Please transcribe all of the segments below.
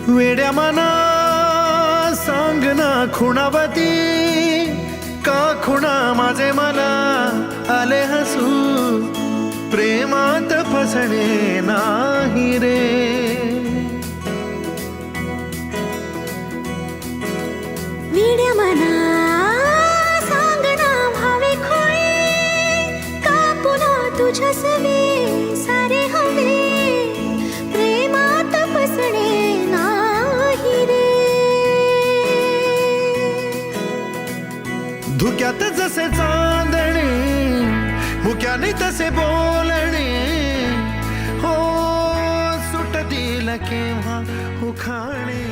वेड्या मना सांग ना खुणावती का खुणा माझे मला आले हसू प्रेमात फसणे नाही रे वेड्या मना सांग ना भावे खोळे का पुन्हा तुझ्या सवे सारे हवे प्रेमात फसणे नाही रे धुक्यात जसे चांदणे मुक्याने तसे बोलणे हो सुटतील केव्हा उखाणे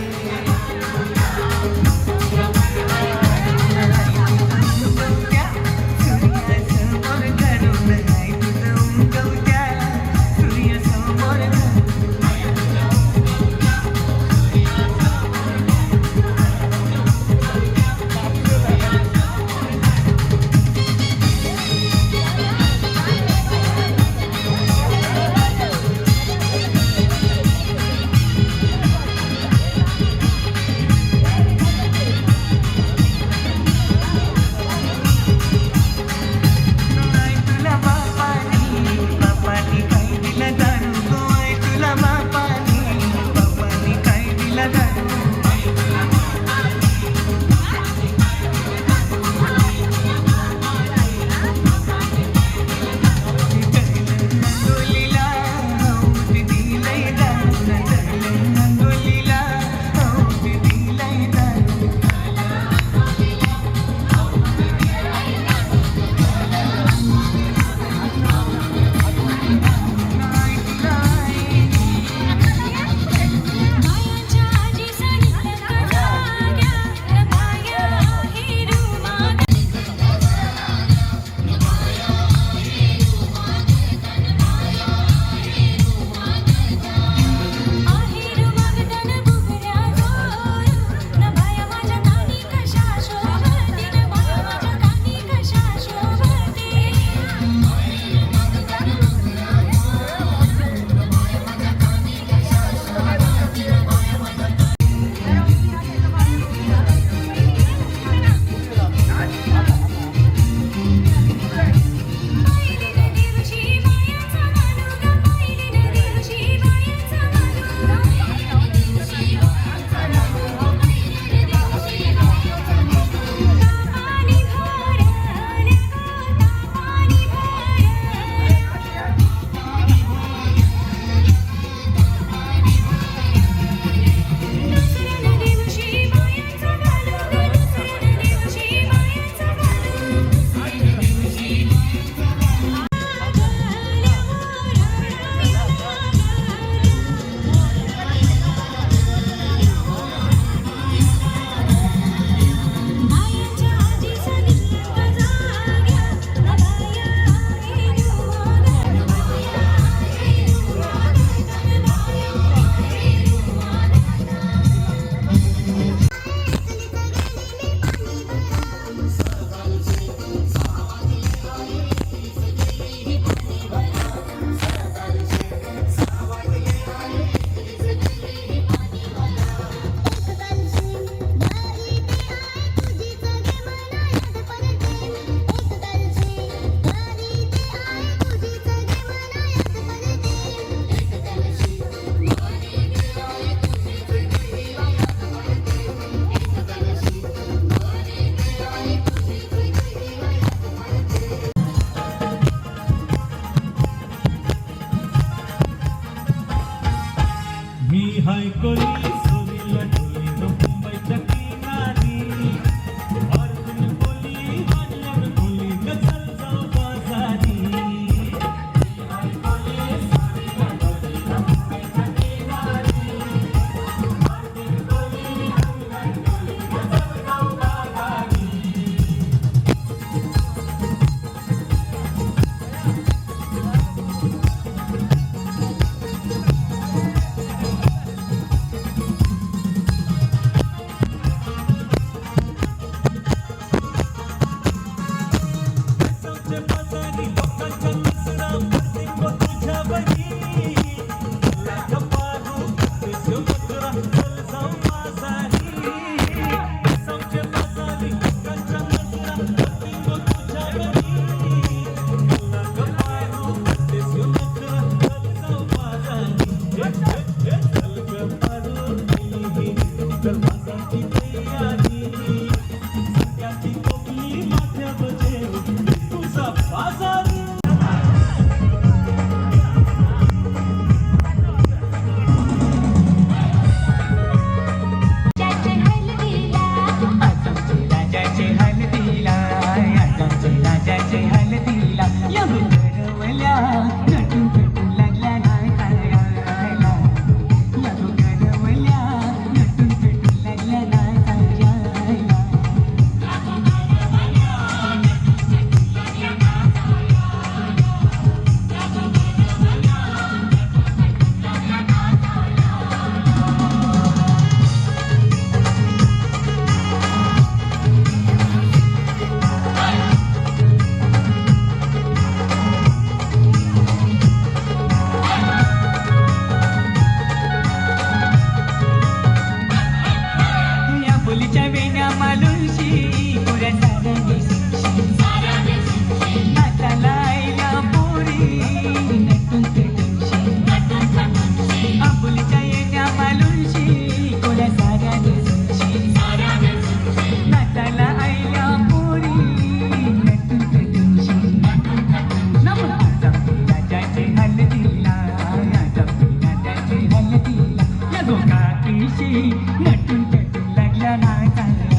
दिवशी नटून पेटून लागला नाचायला.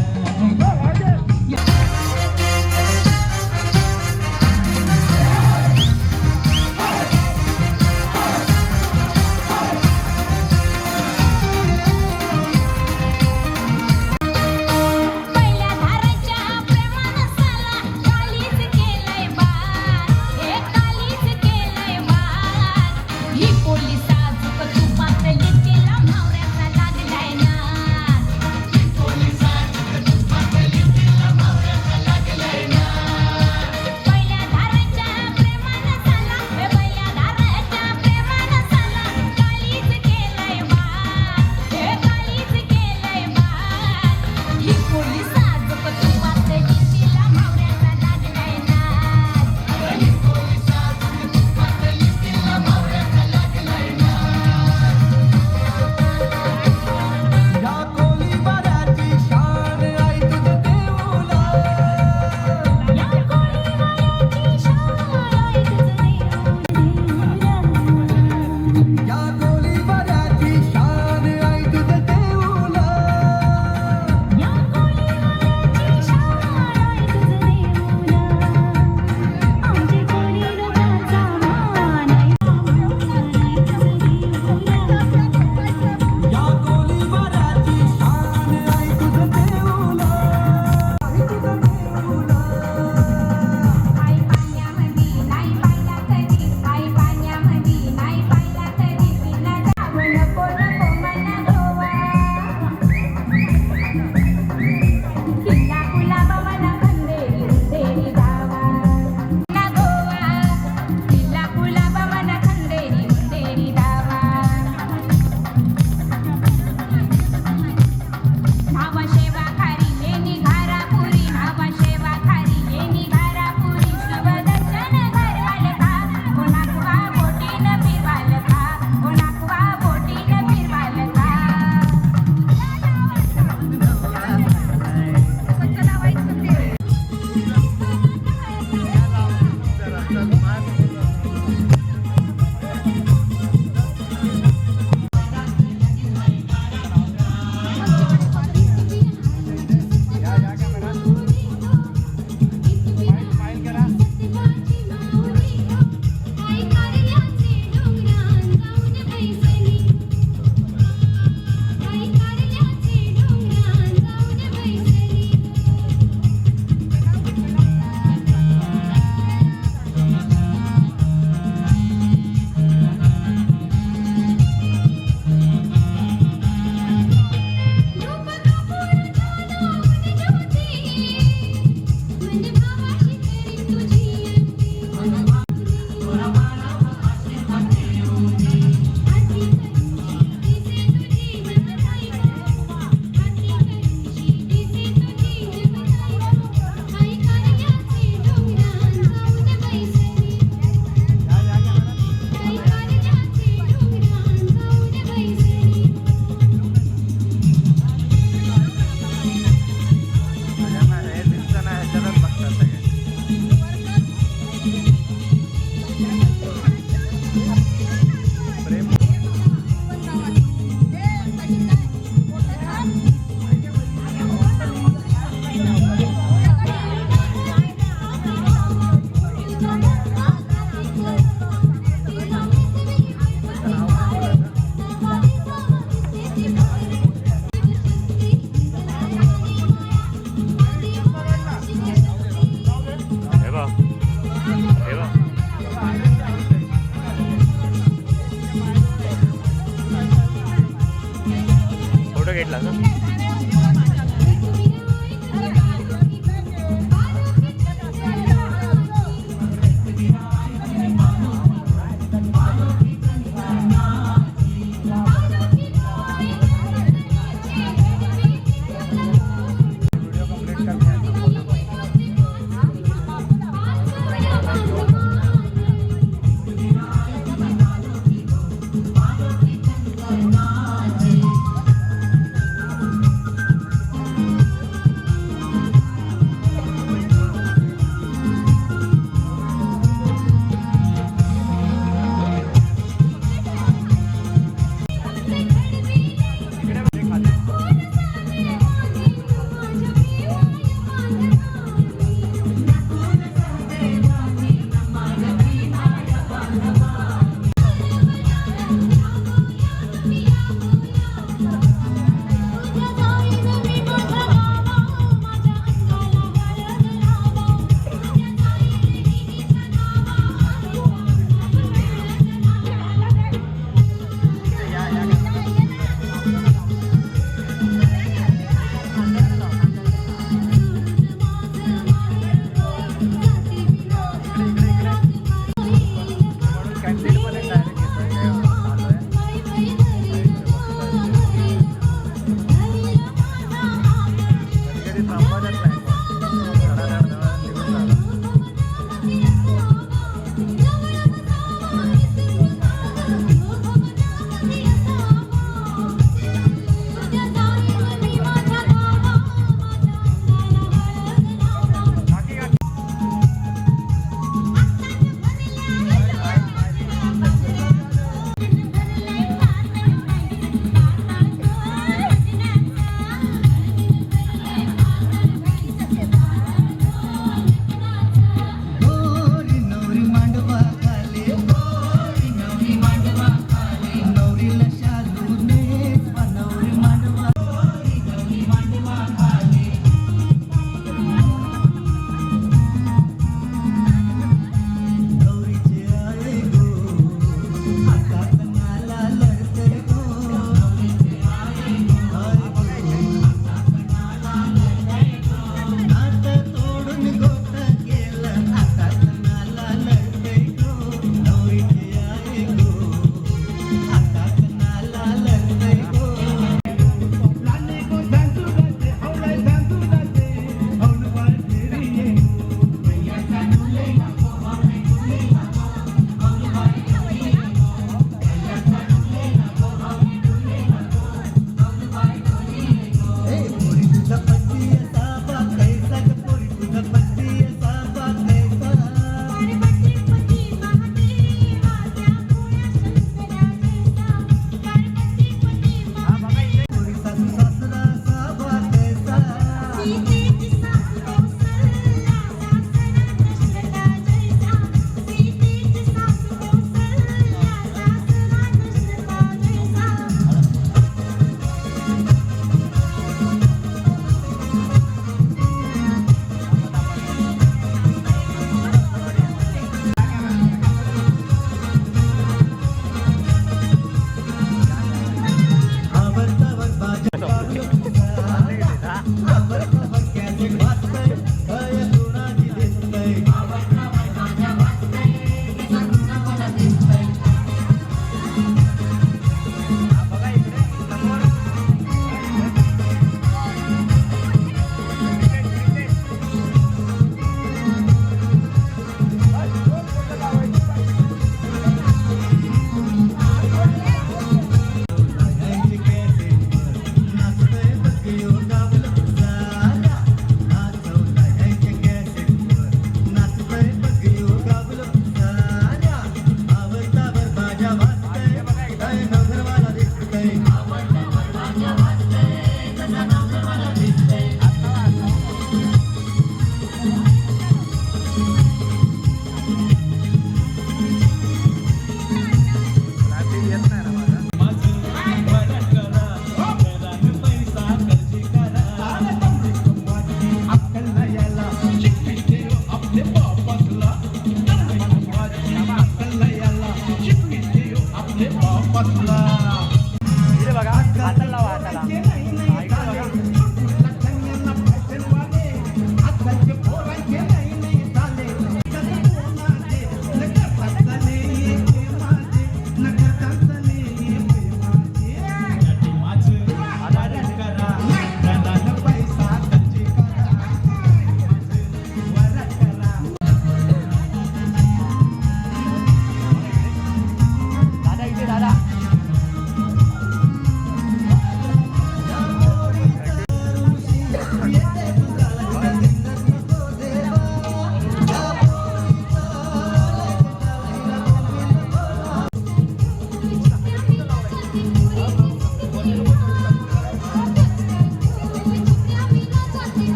घेतला ना.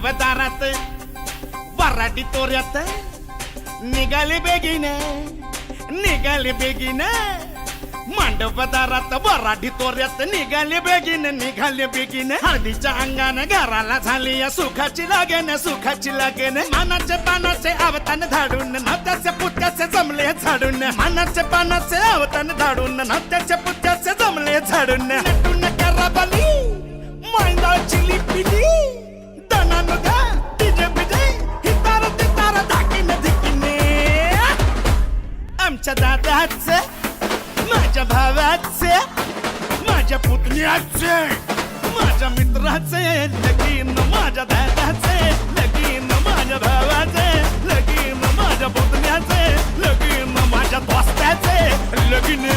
मांडवदारात वराडी तोऱ्यात निघाले बेगीने मांडवदारात वराडी तोऱ्यात निघाले बेगीने हळदीच्या अंगाने घराला झाली या सुखाची लागेन मानाचे पानाचे अवतान धाडून नात्याचे पुत्याचे जमले झाडून मानाचे पानाचे अवतान धाडून नात्याचे पुत्याचे जमले झाडून नटून कराबली मांडाची लिपिली दनानु दा डीजे बिजे हितार तितार धाकीने आमच्या दादाचे माझ्या भावाचे माझ्या पुतण्याचे माझ्या मित्राचे लगीन माझ्या दादाचे लगीन माझ्या भावाचे लगीन माझ्या पुतण्याचे लगीन माझ्या दोस्ताचे लगीन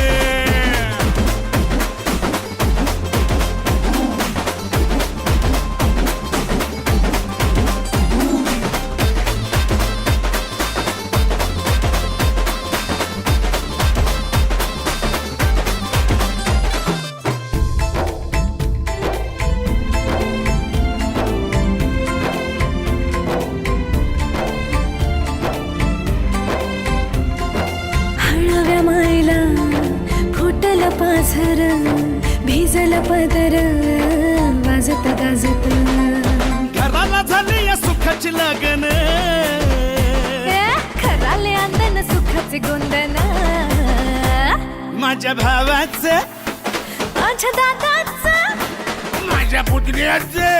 पाझर भिजल पदर वाजत गाजत घराला झाली या सुखाची लगन खराले अंदन सुखाचे गोंदन माझ्या भावाचे माझ्या दादाचं माझ्या पुतण्याचे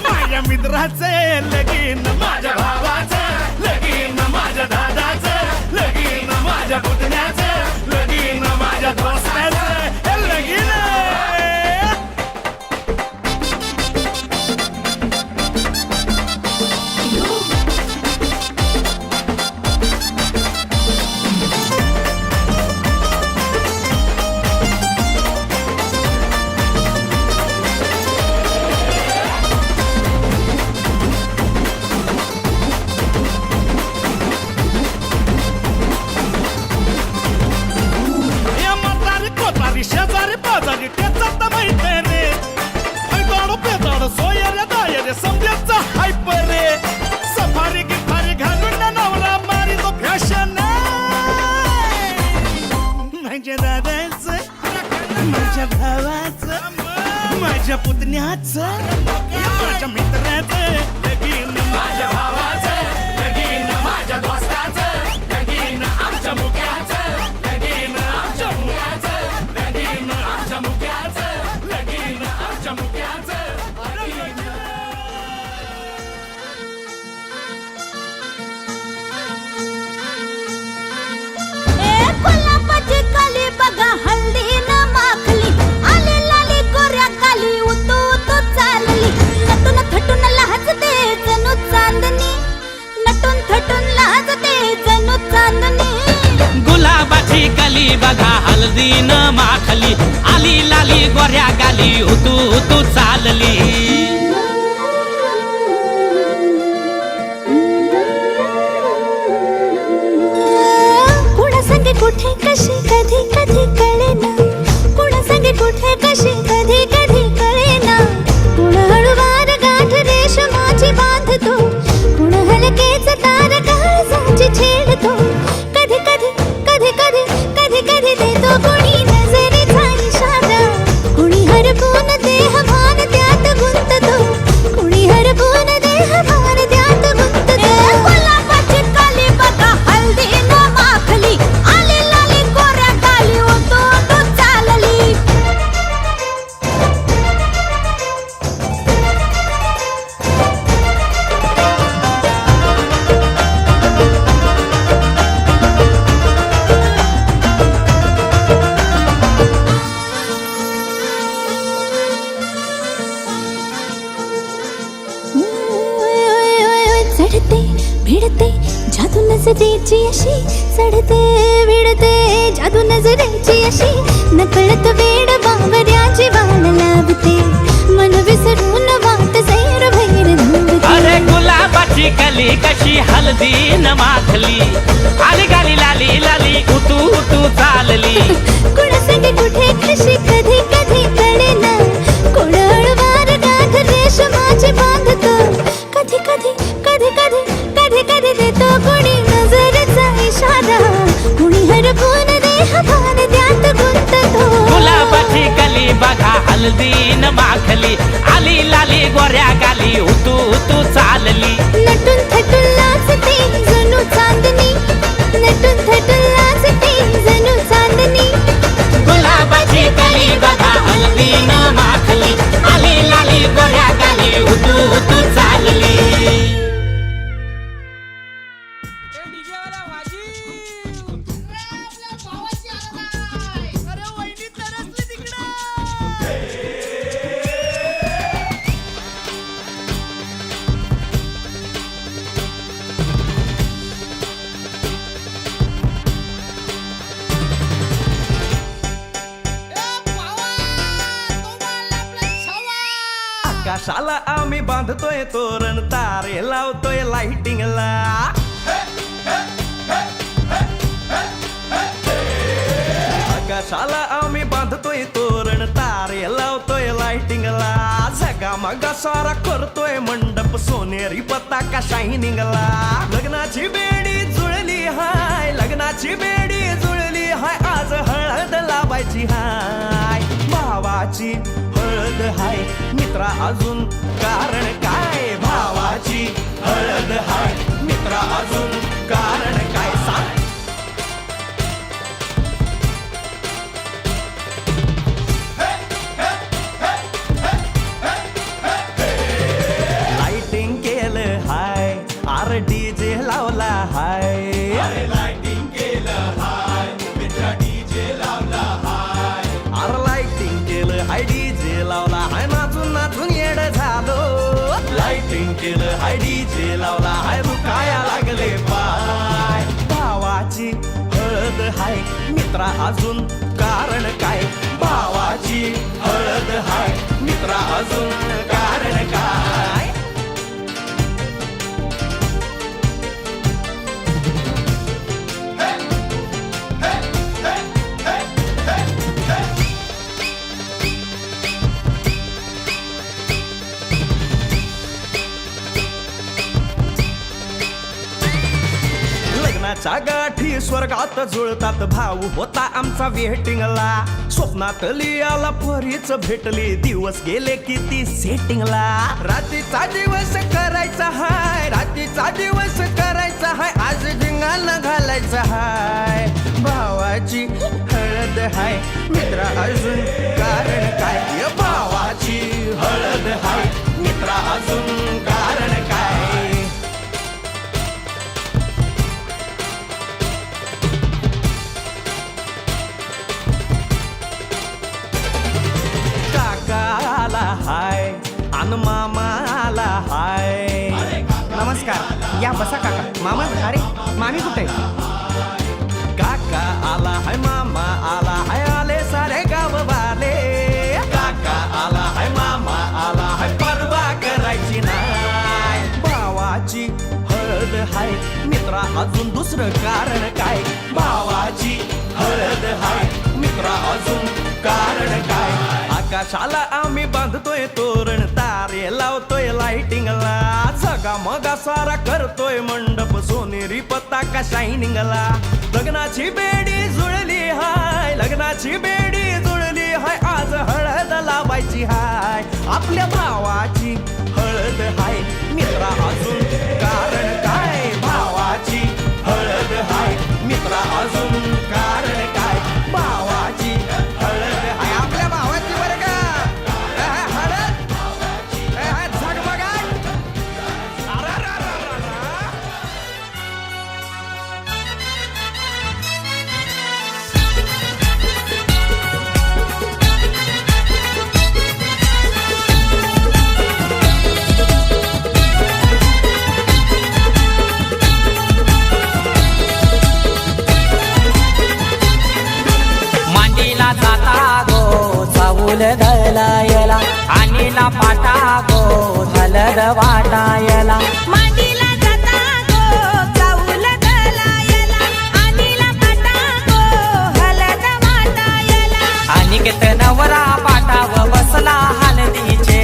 माझ्या मित्राचे लगीन माझ्या भावाचे लगीन माझ्या दादाचे लगीन माझ्या पुतण्याचे लगीन माझ्या दोस्ताचे लगीन शेजारी पाजारी त्याचा माहिती रे ऐदाडो पेदाडो सोयरे दायरे समजायचा हायप रे सफारी गिफारी घालून नवरा मारी तो फॅशन माझ्या दादाचं माझ्या भावाचं माझ्या पुतण्याचं माझ्या मित्राचं लगीन माझ्या भावाचं लगीन माझ्या दोस्ताचं लगीन आमच्या मुक्याचं लगीन आमच्या मुक्याचं गुलाबाची कली बघा हल्दी न माखली आली लाली गोऱ्या काली उतू उतू चालली नटून थटून लाजते जणू चांदणी नटून थटून लाजते जणू चांदणी गुलाबाची कली बघा हल्दी न माखली आली लाली गोऱ्या गाली उतू उतू चालली कुठे कशी कधी कधी कळेना कुणा संगे कुठे कशी कधी कधी कळेना कुण हळूवार गाठ रेशमाची बांधतो कुण हलकेच तार काळजाची छेडतो कधी कधी कधी कधी कधी कधी देतो कुणी नजरेचा इशारा कुणी हरपून देह भान त्यात गुंततो कुणी हरपून देह भान त्यात गुंततो गुलाबाची कली बघा हल्दी न माखली चढते भिडते जादू नजरेची अशी चढते भिडते जादू नजरेची अशी नकळत वेड बावऱ्याची वाण लावते मन विसरून वाट सैर भैर धावते अरे गुलाबाची कली कशी हल्दी न माखली आली गाली लाली लाली उतू उतू चालली कुणा संगे कुठे कशी कधी कधी कळेना कोण हळूवार गाठ रेशमाची बांधतो हलदीन माखली आली लाली गोऱ्या गाली उतू उतू चालली नटून थटून नाचते जणू चांदणी नटून थटून नाचते जणू चांदणी गुलाबाची कली बघा हलदीन माखली आली लाली गोऱ्या गाली उतू उतू चालली आकाशाला आम्ही बांधतोय तोरण तारे लावतोय लाइटिंगला आकाशाला आम्ही बांधतोय तोरण तारे लावतोय लाइटिंगला झगामगा सारा करतोय मंडप सोनेरी पताका शायनिंगला लग्नाची बेडी जुळली हाय लग्नाची बेडी जुळली हाय आज हळद लावायची हाय भावाची हळद हाय मित्रा अजून कारण काय भावाची हळद हाय मित्रा अजून कारण काय सांग लाइटिंग केलं हाय आर डीजे लावला हाय लाइटिंग केलं हाय मित्रा डीजे लावला हाय आर लाइटिंग केलं हाय डीजे लावला हाय नाचून नाचून येड झालो लाइटिंग केलं हाय डीजे लावला हाय रुकाया लागले पाय भावाची हळद हाय मित्रा अजून कारण काय भावाची हळद हाय मित्रा अजून कारण काय लग्नाच्या गाठी स्वर्गात जुळतात भाऊ होता आमचा वेटिंगला स्वप्नात लियाला परीच भेटली दिवस गेले किती सेटिंगला रात्रीचा दिवस करायचा हाय रात्रीचा दिवस करायचा हाय आज धिंगाणा घालायचा हाय भावाची हळद हाय मित्रा अजून कारण काय भावाची हळद हाय मित्रा अजून कारण काय काकाला हाय अन मामाला हाय नमस्कार या बसा काका मामा अरे मामी कुठे काका आला हाय मामा आला हाय आले सारे गाव वाले काका आला हाय मामा आला हाय परवा करायची नाय भावाची हळद हाय मित्रा अजून दुसरं कारण काय भावाची हळद हाय मित्रा अजून कारण काय आकाशाला आम्ही बांधतोय तोरण तारे लावतोय लाइटिंगला झगामगा सारा करतोय मंडप सोनेरी पताका शायनिंगला लग्नाची बेडी जुळली हाय लग्नाची बेडी जुळली हाय आज हळद लावायची हाय आपल्या भावाची हळद हाय मित्रा अजून कारण काय भावाची हळद हाय मित्रा अजून कारण काय भावाची हळद हाय आपल्या भावाची बरं का हळद झगमगाट मांडीला जाता गो चावूल दलायला आणीला पाटा गो हलद वाटायला मांडीला जाता गो चाऊल दलायला आणीला पाटा गो हलद वाटायला अनिकेत नवरा पाटाव बसला हलदीचे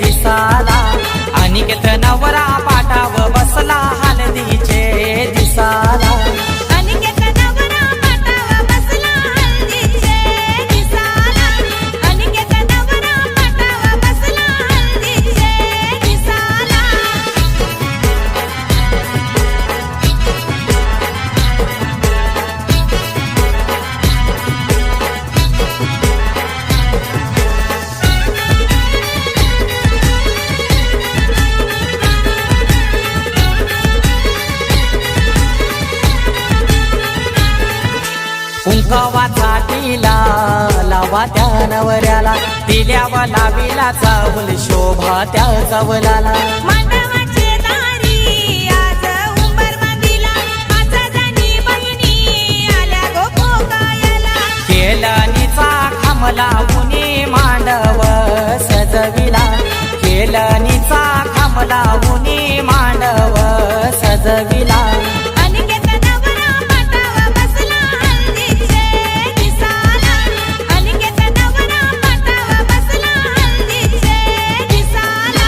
दिसाला अनिकेत नवरा पाटाव बसला हलदीचे दिसाला अनिकेत नवरा पाटाव बसला हळदीचे दिसाला अनिकेत नवरा चाटीला लावा त्या नवऱ्याला दिल्यावा लावीला चावल शोभा त्या चावलाला मांडवाचे दारी आज उंबर बांधिला पाच जणी बहिणी आल्या गो पोकायला केलनीचा खांबला उनी मांडव सजविला केलनीचा खांबला उनी मांडव सजविला अनिकेत नवरा पाटावा बसला हल्दीचे दिसाला अनिकेत नवरा पाटावा बसला हल्दीचे दिसाला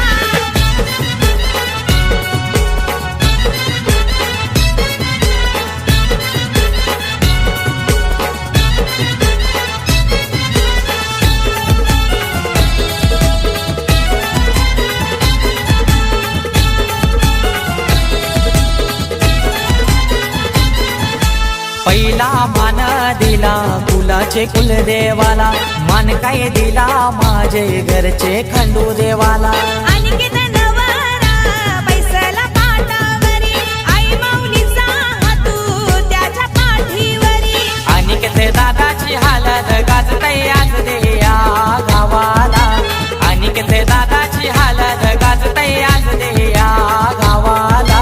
पहिला मान दिला कुलाचे कुलदेवाला मान काय दिला माझे घरचे खंडू देवाला अनिकेत नवरा बैसला पाटावरी आई माऊलीचा हातू त्याच्या पाठीवरी अनिकेत दादाची हालत गाजतय आज देया गावाला अनिकेत दादाची हालत गाजतय आज देया गावाला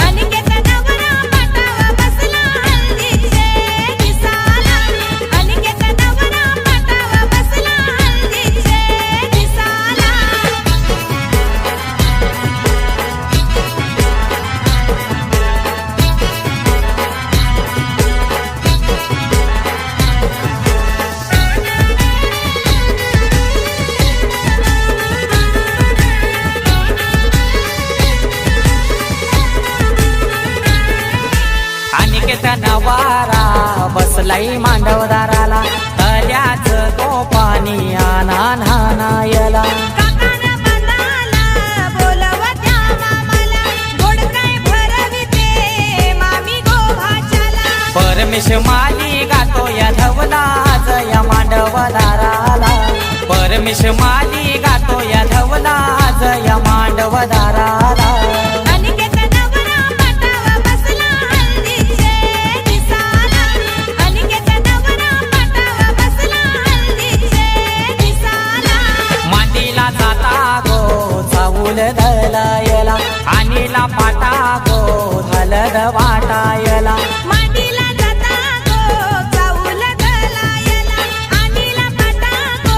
अनिकेत नवरा पाटावा बसला हल्दीचे दिसाला अनिकेत नवरा पाटावा बसला हल्दीचे दिसाला अनिकेत नवारा बसलाई मांडवदाराला तल्याच तो पाणी आना नानायला काकान बंदाला बोलवत्या मामाला गोड काय भरविते मामी गोभाच्याला परमेश माली गातो या धवला या मांडवदाराला परमेश माली गातो या धवला या मांडवदाराला अनिकेत नवरा पाटावा बसला हल्दीचे दिसाला अनिकेत नवरा पाटावा बसला हल्दीचे दिसाला मांडीला जाता गो चावूल दलायला आणीला पाटा गो धलद वाटायला मांडीला जाता गो चाऊल गलायला अनिला पाटा गो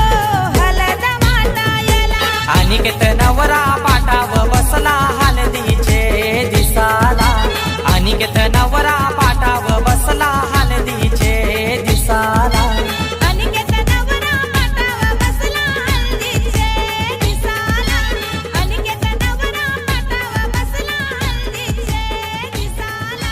हलद वाटायला अनिकेत नवरा पाटाव बसला हलदीचे दिसाला अनिकेत नवरा पाटाव बसला हलदीचे दिसाला अनिकेत नवरा पाटावा बसला हल्दीचे दिसाला अनिकेत नवरा पाटावा बसला हल्दीचे दिसाला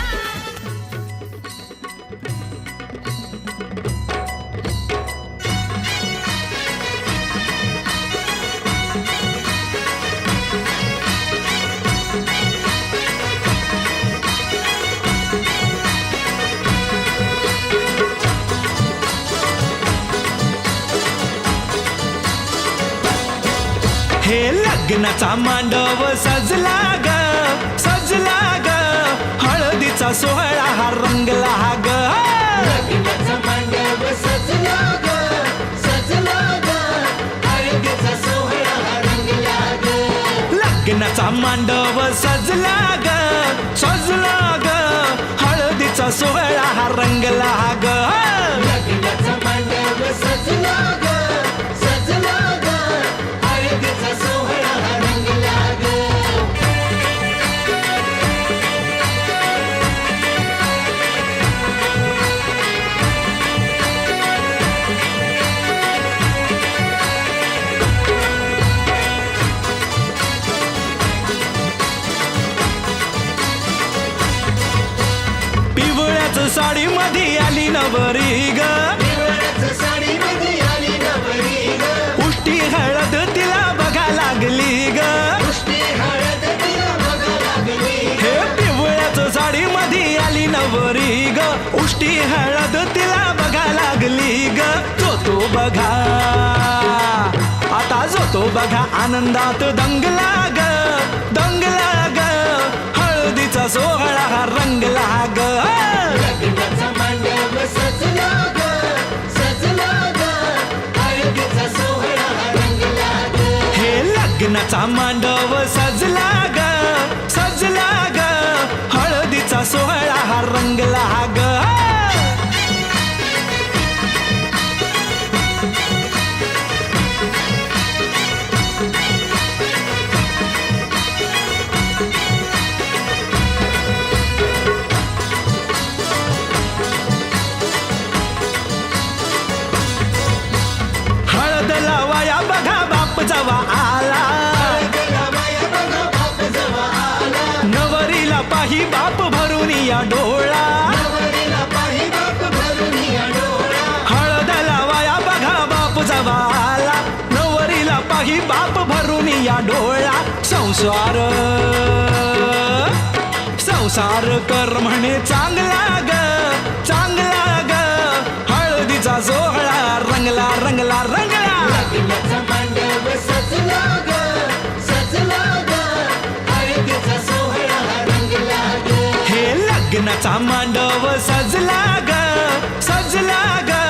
हे लग्नाचा मांडव सजला ग हळदीचा सोहळा हा रंगला ग लग्नाचा मांडव सजला ग हळदीचा सोहळा हा रंगला ग पिवळ्याच साडी मध्ये आली नवरी ग उष्टी हळद तिला बघा लागली ग हे पिवळ्याच साडी मध्ये आली नवरी ग उष्टी हळद तिला बघा लागली ग तो बघा आता जो बघा आनंदात दंगला ग हळदीचा सोहळा हा रंगला ग लग्नाचा मांडव सजला ग सजला ग हळदीचा सोहळा हा रंगला ग हळद लावाया बघा बाप जवा आला नवरीला पाही बाप भरून या डोळा हळद लावाया बघा बाप जवा आला नवरीला पाही बाप भरून या डोळा संसार संसार कर म्हणे चांगला ग चांगला ग हळदीचा सोहळा रंगला रंगला रंगला हे लग्नाचा मांडव सजला ग सजला ग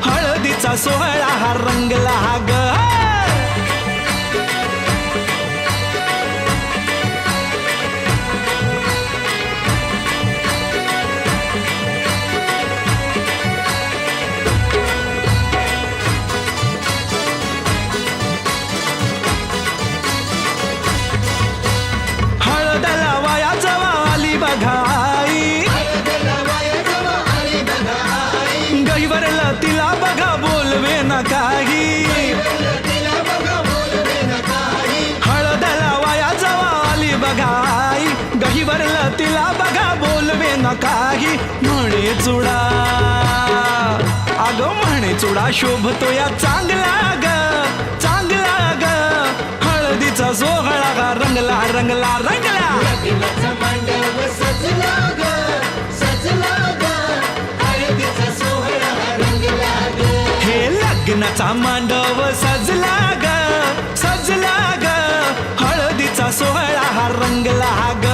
हळदीचा सोहळा हा रंगला ग हळद लावाया जवा आली बघाई गहीवरला तिला बघा बोलवे ना काही हळद लावाया जवा आली बघाई गहीवरला तिला बघा बोलवे ना काही म्हणे चुडा अगं म्हणे चुडा शोभतो या चांगला ग चांगला ग हळदीचा सोहळा हा रंगला रंगला रंगला हे लग्नाचा मांडव सजला ग सजला ग हळदीचा सोहळा हा रंगला ग